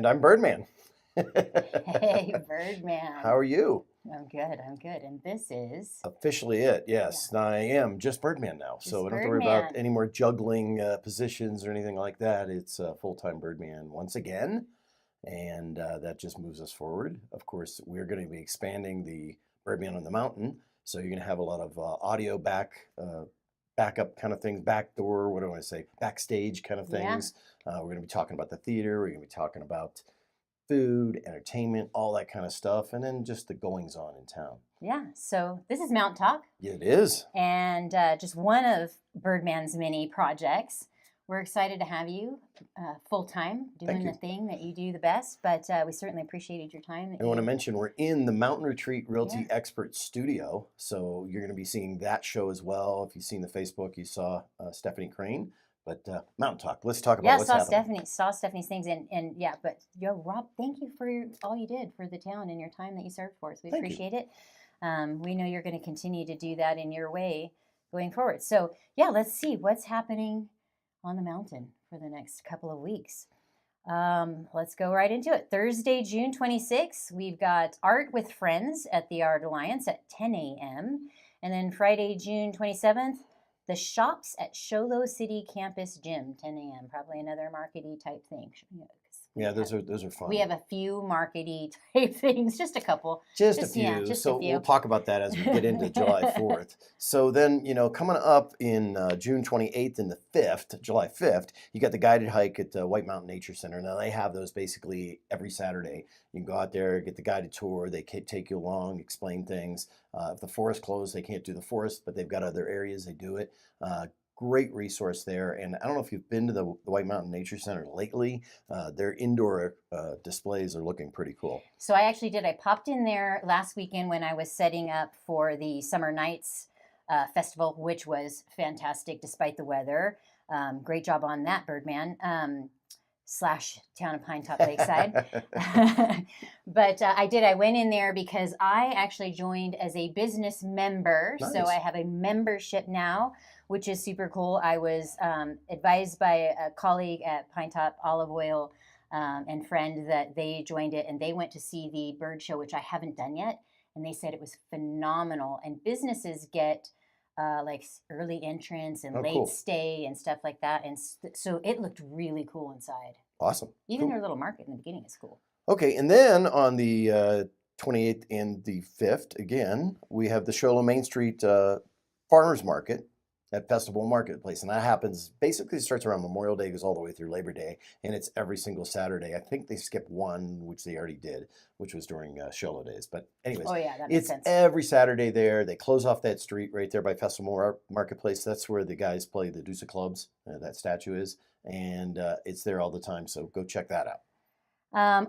And I'm Birdman. Hey, Birdman. How are you? I'm good. And this is Officially it, yes. Yeah. I am just Birdman now, so I don't have to worry about any more juggling positions or anything like that. It's full-time Birdman once again, and that just moves us forward. Of course, we're going to be expanding the Birdman on the Mountain, so you're going to have a lot of audio backup kind of things, backdoor, what do I want to say, backstage kind of things. Yeah. We're going to be talking about the theater. We're going to be talking about food, entertainment, all that kind of stuff, and then just the goings on in town. Yeah, so this is Mountain Talk. It is. And just one of Birdman's many projects. We're excited to have you full-time doing the thing that you do the best, but we certainly appreciated your time. I want to mention we're in the Mountain Retreat Realty Expert Studio, so you're going to be seeing that show as well. If you've seen the Facebook, you saw Stephanie Crane. But Mountain Talk, let's talk about what's happening. Saw Stephanie's things, and but Rob, thank you for all you did for the town and your time that you served for us. We appreciate it. We know you're going to continue to do that in your way going forward. So let's see what's happening on the mountain for the next couple of weeks. Let's go right into it. Thursday, June 26th, we've got Art with Friends at the Art Alliance at 10 a.m. And then Friday, June 27th, the Shops at Sholo City Campus Gym, 10 a.m. Probably another markety type thing. Yeah, those are fun. We have a few markety type things, just a couple. Just a few. So we'll talk about that as we get into July 4th. So then, coming up in June 28th and the 5th, July 5th, you got the guided hike at the White Mountain Nature Center. Now, they have those basically every Saturday. You can go out there, get the guided tour. They take you along, explain things. If the forest closed, they can't do the forest, but they've got other areas they do it. Great resource there. And I don't know if you've been to the White Mountain Nature Center lately. Their indoor displays are looking pretty cool. So I actually did. I popped in there last weekend when I was setting up for the Summer Nights Festival, which was fantastic despite the weather. Great job on that, Birdman. / town of Pinetop Lakeside. But I went in there because I actually joined as a business member. Nice. So I have a membership now, which is super cool. I was advised by a colleague at Pinetop Olive Oil and friend that they joined it, and they went to see the bird show, which I haven't done yet. And they said it was phenomenal. And businesses get like early entrance and late stay and stuff like that. And so it looked really cool inside. Awesome. Even their little market in the beginning is cool. Okay, and then on the 28th and the 5th, again, we have the Sholo Main Street Farmers Market at Festival Marketplace. And that happens, basically starts around Memorial Day, goes all the way through Labor Day, and it's every single Saturday. I think they skipped one, which they already did, which was during Sholo days. But anyways, that makes sense. Every Saturday there. They close off that street right there by Festival Marketplace. That's where the guys play the Deuce clubs, that statue is. And it's there all the time, so go check that out.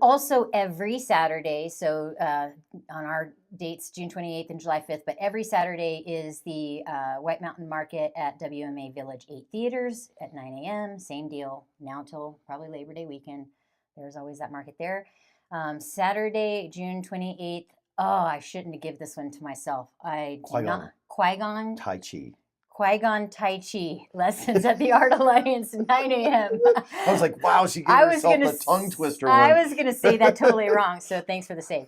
Also every Saturday, so on our dates, June 28th and July 5th, but every Saturday is the White Mountain Market at WMA Village 8 Theaters at 9 a.m. Same deal, now till probably Labor Day weekend. There's always that market there. Saturday, June 28th. Oh, I shouldn't have given this one to myself. Qigong Tai Chi. Qigong Tai Chi lessons at the Art Alliance, 9 a.m. I was like, wow, she gave herself a tongue twister. I was going to say that totally wrong, so thanks for the save.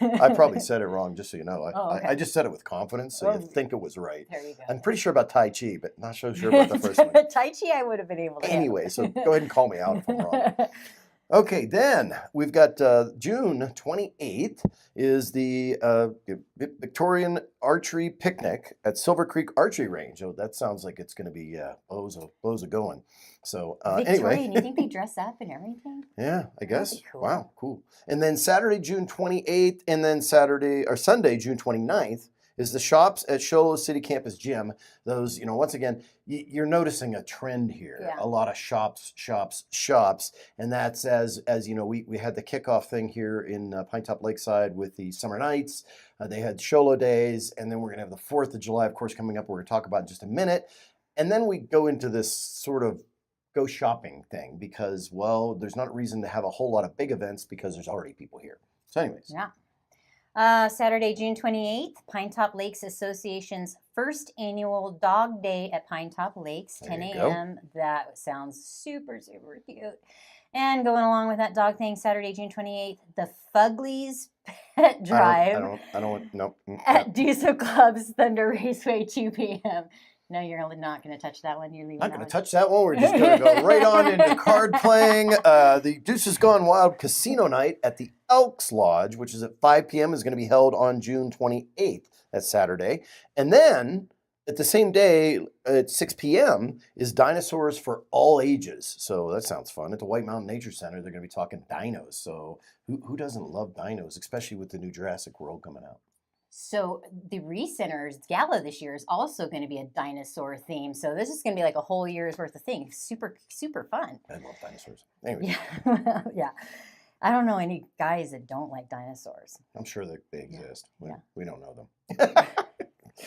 I probably said it wrong, just so you know. Okay. I just said it with confidence, so you think it was right. There you go. I'm pretty sure about Tai Chi, but not so sure about the first one. Tai Chi I would have been able to Anyway, so go ahead and call me out if I'm wrong. Okay, then we've got June 28th is the Victorian Archery Picnic at Silver Creek Archery Range. Oh, that sounds like it's going to be blows a going. So Victorian, anyway. You think they dress up and everything? Yeah, I guess. Cool. Wow, cool. And then Saturday, June 28th, and then Sunday, June 29th, is the Shops at Sholo City Campus Gym. Those, once again, you're noticing a trend here. Yeah. A lot of shops. And that's as we had the kickoff thing here in Pinetop Lakeside with the Summer Nights. They had Sholo Days, and then we're going to have the 4th of July, of course, coming up. We're going to talk about in just a minute. And then we go into this sort of go shopping thing because, well, there's not a reason to have a whole lot of big events because there's already people here. So anyways. Yeah. Saturday, June 28th, Pinetop Lakes Association's first annual Dog Day at Pinetop Lakes, 10 a.m. That sounds super, super cute. And going along with that dog thing, Saturday, June 28th, the Fugly's Pet Drive I don't, no. at Deuce Club's Thunder Raceway, 2 p.m. No, you're not going to touch that one. You're leaving Not that going to one. touch that one. We're just going to go right on into card playing. The Deuce Has Gone Wild Casino Night at the Elks Lodge, which is at 5 p.m., is going to be held on June 28th. That's Saturday. And then at the same day at 6 p.m. is Dinosaurs for All Ages. So that sounds fun. At the White Mountain Nature Center, they're going to be talking dinos. So who doesn't love dinos, especially with the new Jurassic World coming out? So the Recenter's Gala this year is also going to be a dinosaur theme. So this is going to be like a whole year's worth of things. Super, super fun. I love dinosaurs. Anyway. Yeah. Yeah. I don't know any guys that don't like dinosaurs. I'm sure that they exist. Yeah. We don't know them.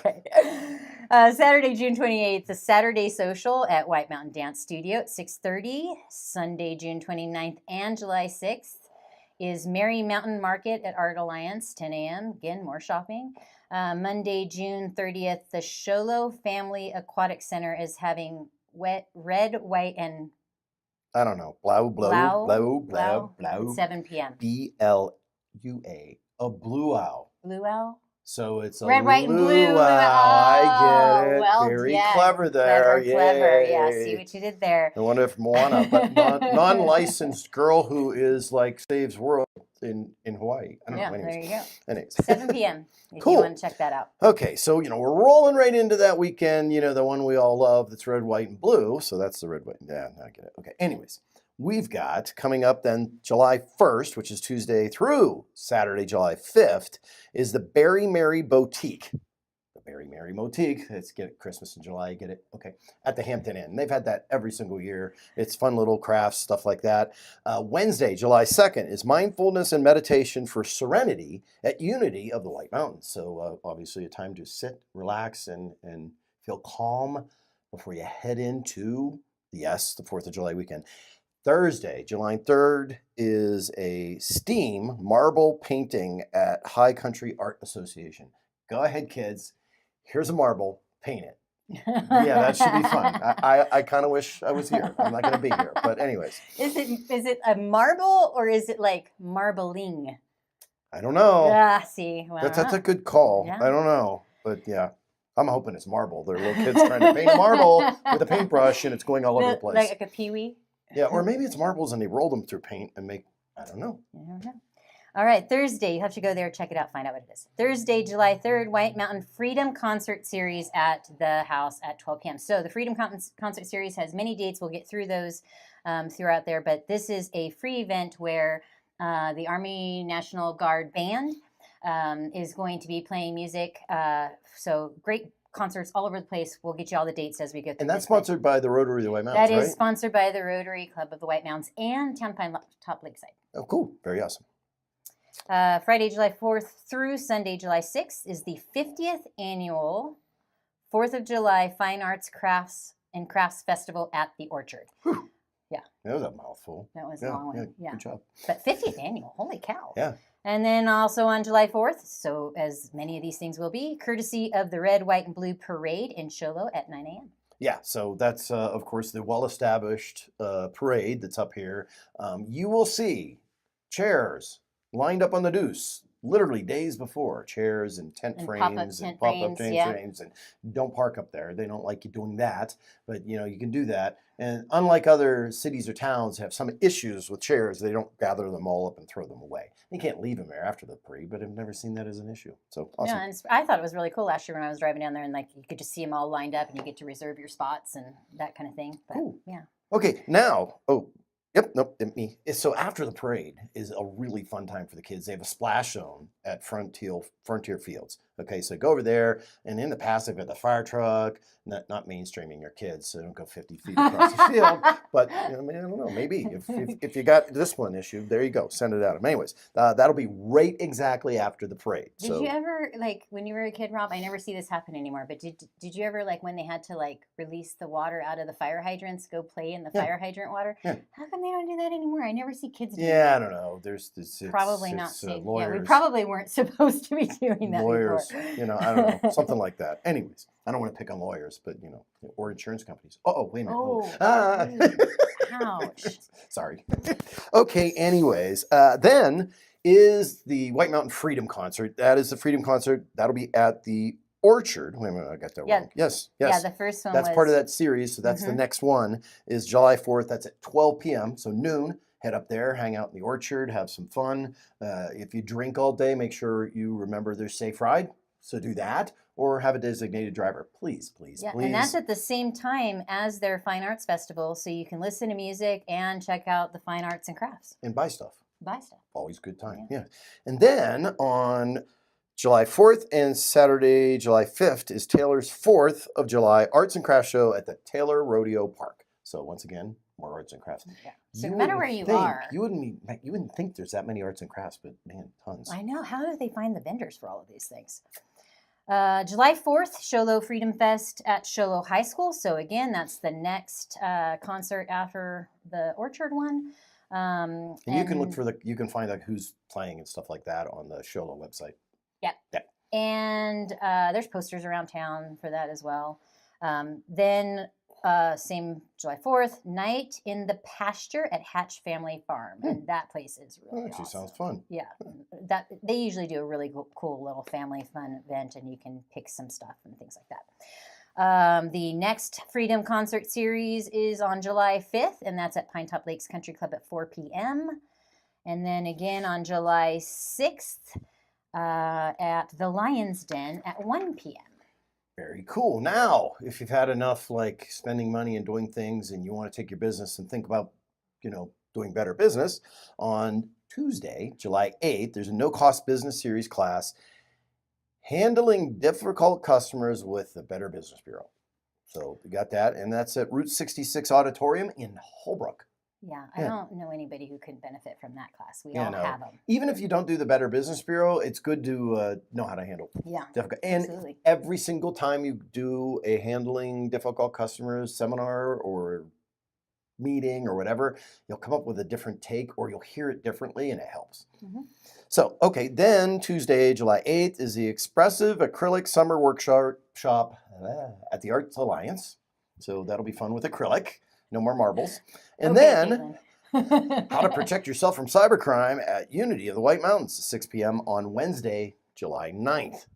Okay. Saturday, June 28th, the Saturday Social at White Mountain Dance Studio at 6:30. Sunday, June 29th and July 6th is Merry Mountain Market at Art Alliance, 10 a.m. Again, more shopping. Monday, June 30th, the Sholo Family Aquatic Center is having red, white, and I don't know. Blau. 7 p.m. BLUA. A blue owl. Blue owl? So it's a red, white, and blue. I get it. Well, Very yeah. clever there. Clever. Yay. Yeah, see what you did there. I wonder if Moana, but non-licensed girl who is like saves world in Hawaii. I don't know. Anyways. There you go. Anyways. 7 p.m. if Cool. you want to check that out. Okay, so, we're rolling right into that weekend, the one we all love that's red, white, and blue. So that's the red, white. Yeah, I get it. Okay, anyways. We've got coming up then July 1st, which is Tuesday through Saturday, July 5th, is the Berry Mary Boutique. The Berry Mary Boutique. Let's get it Christmas in July. Get it? Okay. At the Hampton Inn. They've had that every single year. It's fun little crafts, stuff like that. Wednesday, July 2nd, is Mindfulness and Meditation for Serenity at Unity of the White Mountains. So obviously a time to sit, relax, and feel calm before you head into, the 4th of July weekend. Thursday, July 3rd, is a STEAM marble painting at High Country Art Association. Go ahead, kids. Here's a marble. Paint it. Yeah, that should be fun. I kind of wish I was here. I'm not going to be here. But anyways. Is it a marble or is it like marbling? I don't know. Yeah, see. Well, That's a good call. Yeah. I don't know. But yeah. I'm hoping it's marble. They're little kids trying to paint a marble with a paintbrush and it's going all over the place. Like a peewee? Yeah, or maybe it's marbles and they roll them through paint and make, I don't know. You don't know. All right, Thursday, you have to go there, check it out, find out what it is. Thursday, July 3rd, White Mountain Freedom Concert Series at the house at 12 p.m. So the Freedom Concert Series has many dates. We'll get through those throughout there. But this is a free event where the Army National Guard Band is going to be playing music. So great concerts all over the place. We'll get you all the dates as we go through. And that's sponsored by the Rotary of the White Mountains, That is right? sponsored by the Rotary Club of the White Mountains and Town Pine Top Lakeside. Oh, cool. Very awesome. Friday, July 4th through Sunday, July 6th is the 50th annual 4th of July Fine Arts Crafts Festival at the Orchard. Whew. Yeah. That was a mouthful. That was a long one. Yeah. Good job. But 50th annual, holy cow. Yeah. And then also on July 4th, so as many of these things will be, courtesy of the Red, White, and Blue Parade in Sholo at 9 a.m. Yeah, so that's, of course, the well-established parade that's up here. You will see chairs lined up on the Deuce, literally days before, chairs and tent frames and pop-up tent frames. And don't park up there. They don't like you doing that, but you can do that. And unlike other cities or towns have some issues with chairs, they don't gather them all up and throw them away. You can't leave them there after the parade, but I've never seen that as an issue. So awesome. Yeah, and I thought it was really cool last year when I was driving down there, and you could just see them all lined up, and you get to reserve your spots and that kind of thing. But, cool. Yeah. Okay, now, me. So after the parade is a really fun time for the kids. They have a splash zone at Frontier Fields. Okay, so go over there, and in the past they've got the fire truck. Not mainstreaming your kids, so don't go 50 feet across the field. But I don't know, maybe if you got this one issue, there you go, send it out. Anyways, that'll be right exactly after the parade. Did you ever when you were a kid, Rob? I never see this happen anymore. But did you ever when they had to release the water out of the fire hydrants, go play in the fire hydrant water? Yeah. How come come they don't do that anymore? I never see kids doing Yeah, that. I don't know. It's Probably not safe. lawyers. Yeah, we probably weren't supposed to be doing that Lawyers, before. I don't know, something like that. Anyways, I don't want to pick on lawyers, but or insurance companies. Oh, wait a minute. Ouch. Sorry. Okay. Anyways, then is the White Mountain Freedom Concert. That is the Freedom Concert. That'll be at the Orchard. Wait a minute, I got that wrong. Yes. Yeah, the first one that's part of that series. So that's the next one is July 4th. That's at 12 p.m. So noon. Head up there, hang out in the orchard, have some fun. If you drink all day, make sure you remember there's safe ride. So do that, or have a designated driver. Please. And that's at the same time as their Fine Arts Festival, so you can listen to music and check out the fine arts and crafts. And buy stuff. Always a good time. Yeah. And then on July 4th and Saturday, July 5th is Taylor's 4th of July Arts and Crafts Show at the Taylor Rodeo Park. So once again, more arts and crafts. Yeah. So no matter where you are. You wouldn't think there's that many arts and crafts, but man, tons. I know. How do they find the vendors for all of these things? July 4th, Sholo Freedom Fest at Sholo High School. So again, that's the next concert after the Orchard one. And you can look for you can find out who's playing and stuff like that on the Sholo website. Yeah. And there's posters around town for that as well. Then same July 4th, Night in the Pasture at Hatch Family Farm. And that place is really actually awesome. Sounds fun. Yeah. They usually do a really cool little family fun event, and you can pick some stuff and things like that. The next Freedom Concert Series is on July 5th, and that's at Pinetop Lakes Country Club at 4 p.m. And then again on July 6th at the Lion's Den at 1 p.m. Very cool. Now, if you've had enough spending money and doing things and you want to take your business and think about, doing better business, on Tuesday, July 8th, there's a no-cost business series class, Handling Difficult Customers with the Better Business Bureau. So we got that, and that's at Route 66 Auditorium in Holbrook. Yeah, I don't know anybody who couldn't benefit from that class. We all have them. Even if you don't do the Better Business Bureau, it's good to know how to handle difficult. And absolutely. Every single time you do a Handling Difficult Customers seminar or meeting or whatever, you'll come up with a different take, or you'll hear it differently, and it helps. So, okay, then Tuesday, July 8th is the Expressive Acrylic Summer Workshop at the Arts Alliance. So that'll be fun with acrylic. No more marbles. And then, how to protect yourself from cybercrime at Unity of the White Mountains, 6 p.m. on Wednesday, July 9th.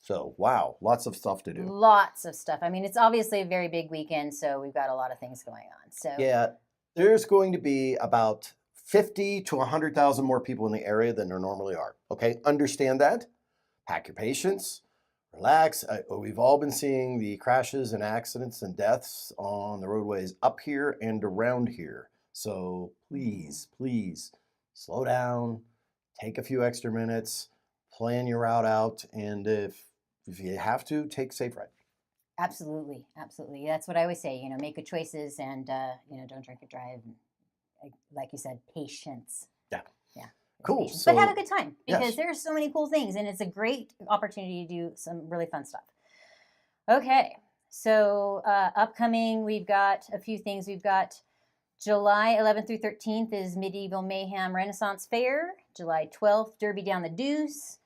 So, wow, lots of stuff to do. Lots of stuff. I mean, it's obviously a very big weekend, so we've got a lot of things going on. So yeah, there's going to be about 50 to 100,000 more people in the area than there normally are. Okay, understand that. Pack your patience. Relax. We've all been seeing the crashes and accidents and deaths on the roadways up here and around here. So please slow down, take a few extra minutes, plan your route out, and if you have to, take safe ride. Absolutely. That's what I always say. Make good choices, and don't drink and drive. Like you said, patience. Yeah. Cool. But have a good time, because there's so many cool things, and it's a great opportunity to do some really fun stuff. Okay, so upcoming, we've got a few things. We've got July 11th through 13th is Medieval Mayhem Renaissance Fair. July 12th, Derby Down the Deuce.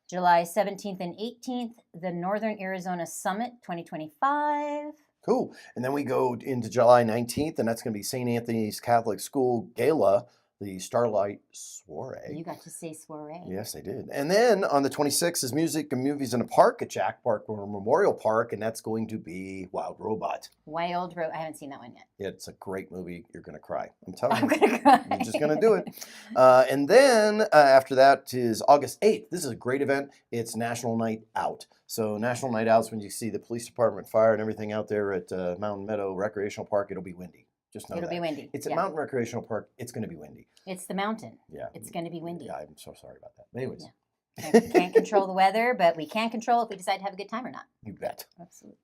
July 17th and 18th, the Northern Arizona Summit 2025. Cool. And then we go into July 19th, and that's going to be St. Anthony's Catholic School Gala, the Starlight Soiree. You got to say soiree. Yes, I did. And then on the 26th is Music and Movies in a Park at Jack Park Memorial Park, and that's going to be Wild Robot. I haven't seen that one yet. It's a great movie. You're going to cry. I'm telling you. I'm going to cry. You're just going to do it. And then after that is August 8th. This is a great event. It's National Night Out. So National Night Out is when you see the police department, fire, and everything out there at Mountain Meadow Recreational Park. It'll be windy. Just know It'll be windy. It's a mountain recreational park. It's going to be windy. It's the mountain. Yeah. It's going to be windy. Yeah, I'm so sorry about that. But anyways. Yeah. Can't control the weather, but we can control if we decide to have a good time or not. You bet. Absolutely.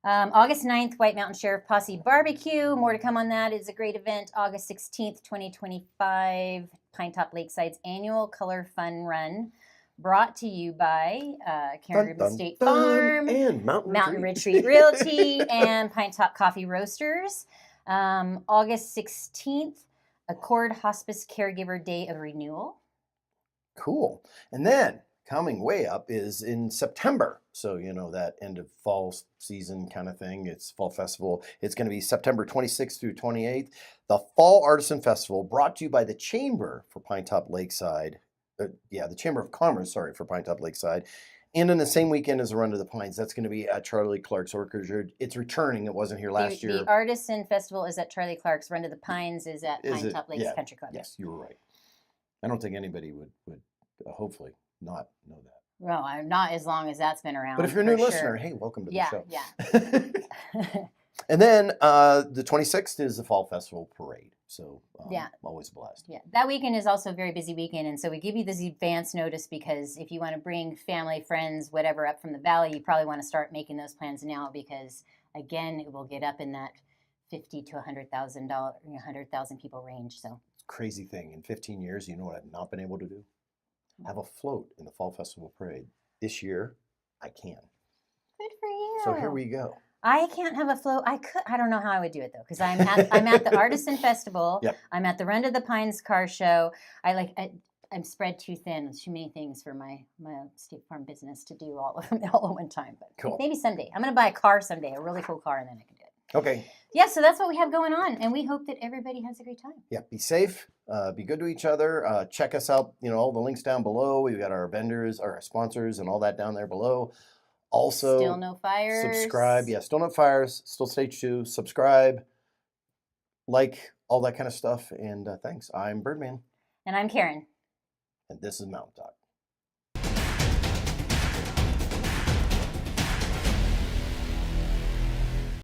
August 9th, White Mountain Sheriff Posse Barbecue. More to come on that. It's a great event. August 16th, 2025, Pinetop Lakeside's annual Color Fun Run. Brought to you by Carin Rubin State Farm, and Mountain Retreat Realty, and Pinetop Coffee Roasters. August 16th, Accord Hospice Caregiver Day of Renewal. Cool. And then coming way up is in September. So, that end of fall season kind of thing. It's Fall Festival. It's going to be September 26th through 28th. The Fall Artisan Festival, brought to you by the Chamber for Pinetop Lakeside. The Chamber of Commerce, for Pinetop Lakeside. And in the same weekend as the Run to the Pines, that's going to be at Charlie Clark's Orchard. It's returning. It wasn't here last year. The Artisan Festival is at Charlie Clark's. Run to the Pines is at Pinetop Lakes Country Club. Yes, you were right. I don't think anybody would hopefully not know that. No, not as long as that's been around. But if you're a new listener, hey, welcome to the show. Yeah. And then the 26th is the Fall Festival Parade. So always a blast. Yeah, that weekend is also a very busy weekend. And so we give you this advance notice because if you want to bring family, friends, whatever up from the valley, you probably want to start making those plans now because, again, it will get up in that $50,000 to $100,000 people range. So it's a crazy thing. In 15 years, you know what I've not been able to do? Have a float in the Fall Festival Parade. This year, I can. Good for you. So here we go. I can't have a float. I don't know how I would do it though, because I'm at the Artisan Festival. Yep. I'm at the Run to the Pines car show. I'm spread too thin with too many things for my State Farm business to do all of them all at one time. But cool. Maybe someday. I'm going to buy a car someday, a really cool car, and then I can do it. Okay. Yeah, so that's what we have going on, and we hope that everybody has a great time. Yeah, be safe, be good to each other. Check us out, all the links down below. We've got our vendors, our sponsors, and all that down there below. Also, Still No Fires. Subscribe. Yeah, Still No Fires, still Stage 2. Subscribe, like, all that kind of stuff. And thanks. I'm Birdman. And I'm Carin. And this is Mountain Talk.